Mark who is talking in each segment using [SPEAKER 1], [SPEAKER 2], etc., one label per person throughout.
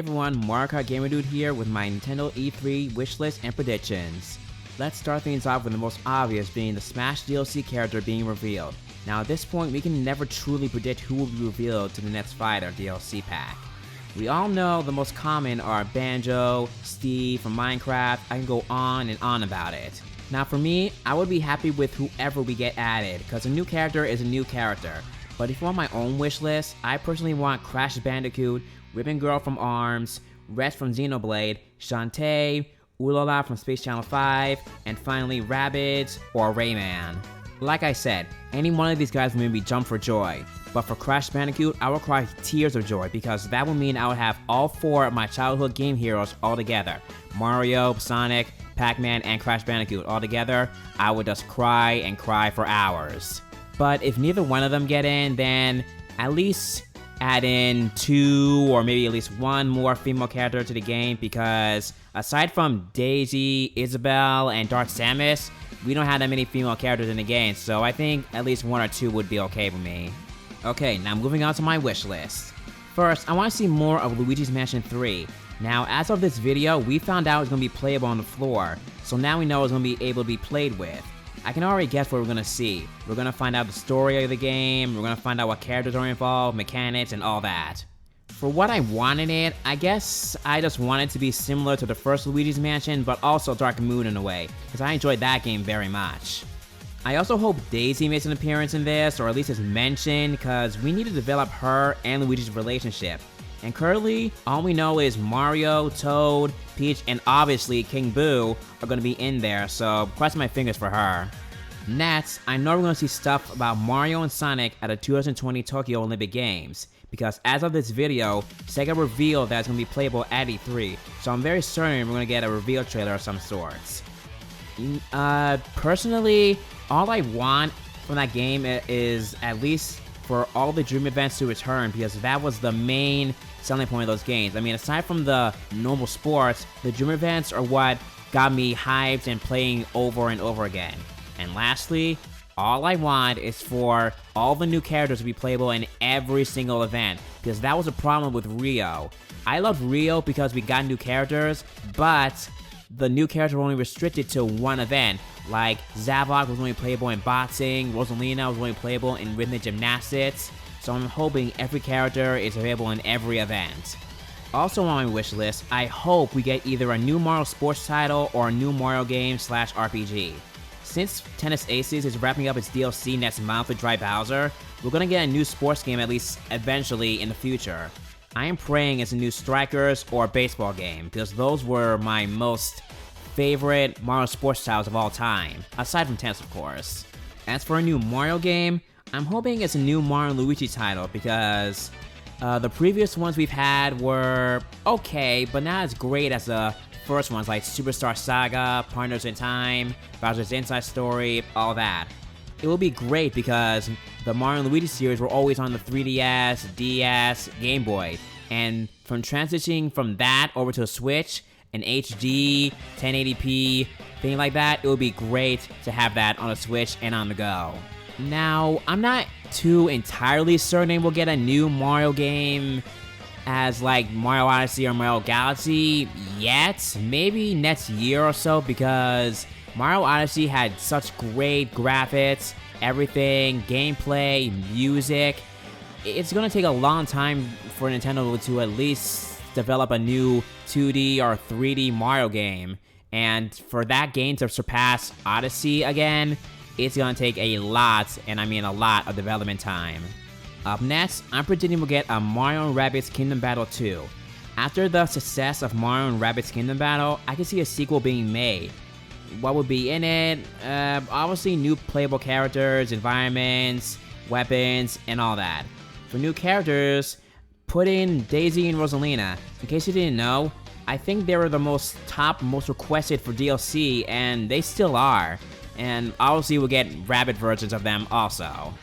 [SPEAKER 1] everyone, Mario Kart Gamer Dude here with my Nintendo E3 wishlist and predictions. Let's start things off with the most obvious being the Smash DLC character being revealed. Now at this point, we can never truly predict who will be revealed to the next Fighter DLC pack. We all know the most common are Banjo, Steve from Minecraft. I can go on and on about it. Now for me, I would be happy with whoever we get added, because a new character is a new character. But if you want my own wish list, I personally want Crash Bandicoot, Ribbon Girl from ARMS, Rex from Xenoblade, Shantae, Ulala from Space Channel 5, and finally Rabbids or Rayman. Like I said, any one of these guys will make me jump for joy. But for Crash Bandicoot, I will cry tears of joy because that would mean I would have all 4 of my childhood game heroes all together. Mario, Sonic, Pac-Man, and Crash Bandicoot all together. I would just cry and cry for hours. But if neither one of them get in, then at least add in 2 or maybe at least 1 more female character to the game, because aside from Daisy, Isabelle, and Darth Samus, we don't have that many female characters in the game, so I think at least 1 or 2 would be okay with me. Okay, now moving on to my wish list. First, I want to see more of Luigi's Mansion 3. Now, as of this video, we found out it's going to be playable on the floor, so now we know it's going to be able to be played with. I can already guess what we're going to see. We're going to find out the story of the game, we're going to find out what characters are involved, mechanics, and all that. For what I wanted it, I guess I just wanted it to be similar to the first Luigi's Mansion, but also Dark Moon in a way, because I enjoyed that game very much. I also hope Daisy makes an appearance in this, or at least is mentioned, because we need to develop her and Luigi's relationship. And currently, all we know is Mario, Toad, Peach, and obviously King Boo are going to be in there, so cross my fingers for her. Next, I know we're going to see stuff about Mario and Sonic at the 2020 Tokyo Olympic Games, because as of this video, Sega revealed that it's going to be playable at E3, so I'm very certain we're going to get a reveal trailer of some sorts. Personally, all I want from that game is at least for all the Dream events to return, because that was the main selling point of those games. I mean, aside from the normal sports, the Dream events are what got me hyped and playing over and over again. And lastly, all I want is for all the new characters to be playable in every single event, because that was a problem with Rio. I loved Rio because we got new characters, but the new characters were only restricted to one event. Like, Zavok was only playable in boxing, Rosalina was only playable in rhythmic gymnastics, so I'm hoping every character is available in every event. Also on my wish list, I hope we get either a new Mario sports title or a new Mario game / RPG. Since Tennis Aces is wrapping up its DLC next month with Dry Bowser, we're gonna get a new sports game at least eventually in the future. I am praying it's a new Strikers or baseball game, because those were my most favorite Mario sports titles of all time, aside from tennis of course. As for a new Mario game, I'm hoping it's a new Mario and Luigi title, because the previous ones we've had were okay, but not as great as the first ones like Superstar Saga, Partners in Time, Bowser's Inside Story, all that. It will be great because the Mario and Luigi series were always on the 3DS, DS, Game Boy, and from transitioning from that over to a Switch, an HD, 1080p, thing like that, it would be great to have that on a Switch and on the go. Now, I'm not too entirely certain we'll get a new Mario game as like Mario Odyssey or Mario Galaxy yet. Maybe next year or so, because Mario Odyssey had such great graphics, everything, gameplay, music. It's gonna take a long time for Nintendo to at least develop a new 2D or 3D Mario game. And for that game to surpass Odyssey again, it's gonna take a lot, and I mean a lot, of development time. Up next, I'm predicting we'll get a Mario and Rabbids Kingdom Battle 2. After the success of Mario and Rabbids Kingdom Battle, I can see a sequel being made. What would be in it? Obviously new playable characters, environments, weapons, and all that. For new characters, put in Daisy and Rosalina. In case you didn't know, I think they were the most requested for DLC, and they still are. And obviously we'll get Rabbid versions of them also.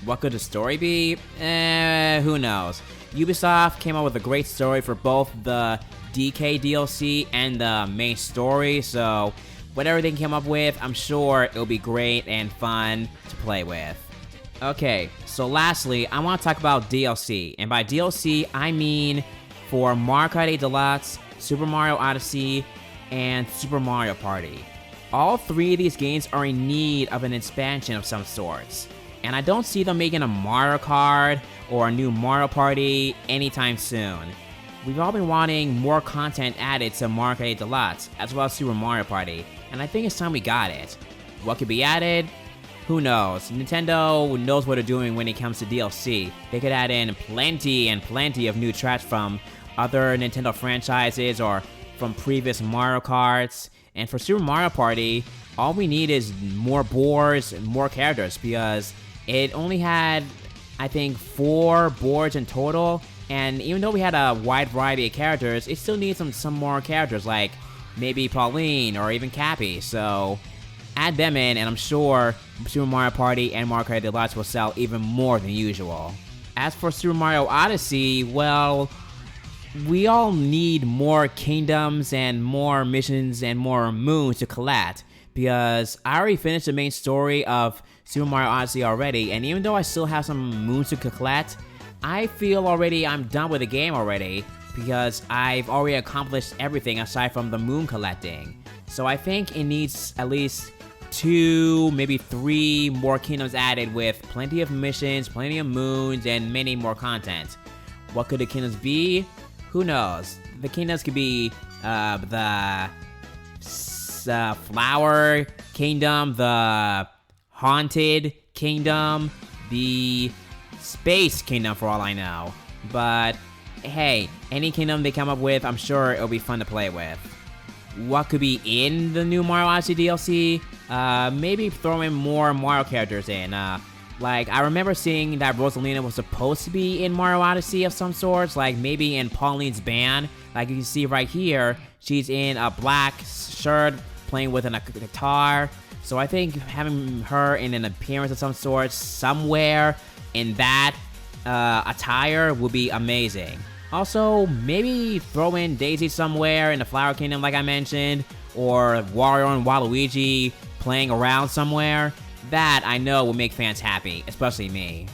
[SPEAKER 1] What could the story be? Who knows. Ubisoft came up with a great story for both the DK DLC and the main story, so whatever they came up with, I'm sure it'll be great and fun to play with. Okay, so lastly, I want to talk about DLC, and by DLC, I mean for Mario Kart 8 Deluxe, Super Mario Odyssey, and Super Mario Party. All three of these games are in need of an expansion of some sorts, and I don't see them making a Mario Kart or a new Mario Party anytime soon. We've all been wanting more content added to Mario Kart 8 Deluxe, as well as Super Mario Party, and I think it's time we got it. What could be added? Who knows? Nintendo knows what they're doing when it comes to DLC. They could add in plenty and plenty of new tracks from other Nintendo franchises or from previous Mario Karts. And for Super Mario Party, all we need is more boards and more characters, because it only had, I think, 4 boards in total. And even though we had a wide variety of characters, it still needs some more characters, like maybe Pauline or even Cappy. So add them in, and I'm sure Super Mario Party and Mario Kart Deluxe will sell even more than usual. As for Super Mario Odyssey, well, we all need more kingdoms and more missions and more moons to collect, because I already finished the main story of Super Mario Odyssey already, and even though I still have some moons to collect, I feel already I'm done with the game already, because I've already accomplished everything aside from the moon collecting. So I think it needs at least 2, maybe 3 more kingdoms added with plenty of missions, plenty of moons, and many more content. What could the kingdoms be? Who knows? The kingdoms could be the Flower Kingdom, the Haunted Kingdom, the Space Kingdom for all I know. But hey, any kingdom they come up with, I'm sure it'll be fun to play with. What could be in the new Mario Odyssey DLC? Maybe throw in more Mario characters in. Like, I remember seeing that Rosalina was supposed to be in Mario Odyssey of some sorts, like maybe in Pauline's band. Like you can see right here, she's in a black shirt playing with a guitar. So I think having her in an appearance of some sort somewhere in that attire would be amazing. Also, maybe throw in Daisy somewhere in the Flower Kingdom like I mentioned, or Wario and Waluigi playing around somewhere. That, I know, will make fans happy, especially me.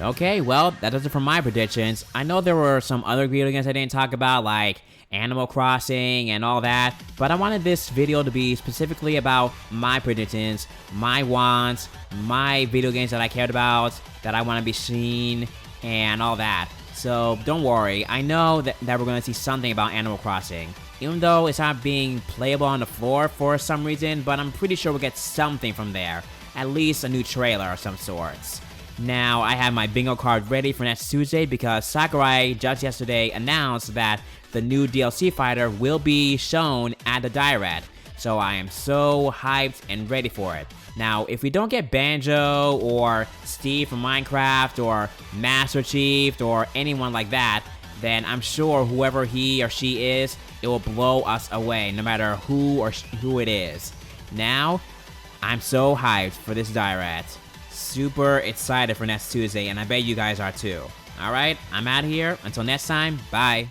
[SPEAKER 1] Okay, well, that does it for my predictions. I know there were some other video games I didn't talk about, like Animal Crossing and all that, but I wanted this video to be specifically about my predictions, my wants, my video games that I cared about, that I want to be seen, and all that. So don't worry, I know that we're going to see something about Animal Crossing. Even though it's not being playable on the floor for some reason, but I'm pretty sure we'll get something from there. At least a new trailer of some sorts. Now, I have my bingo card ready for next Tuesday because Sakurai just yesterday announced that the new DLC fighter will be shown at the Direct. So I am so hyped and ready for it. Now, if we don't get Banjo or Steve from Minecraft or Master Chief or anyone like that, then I'm sure whoever he or she is, it will blow us away no matter who it is. Now, I'm so hyped for this Direct. Super excited for next Tuesday, and I bet you guys are too. Alright, I'm out of here. Until next time, bye.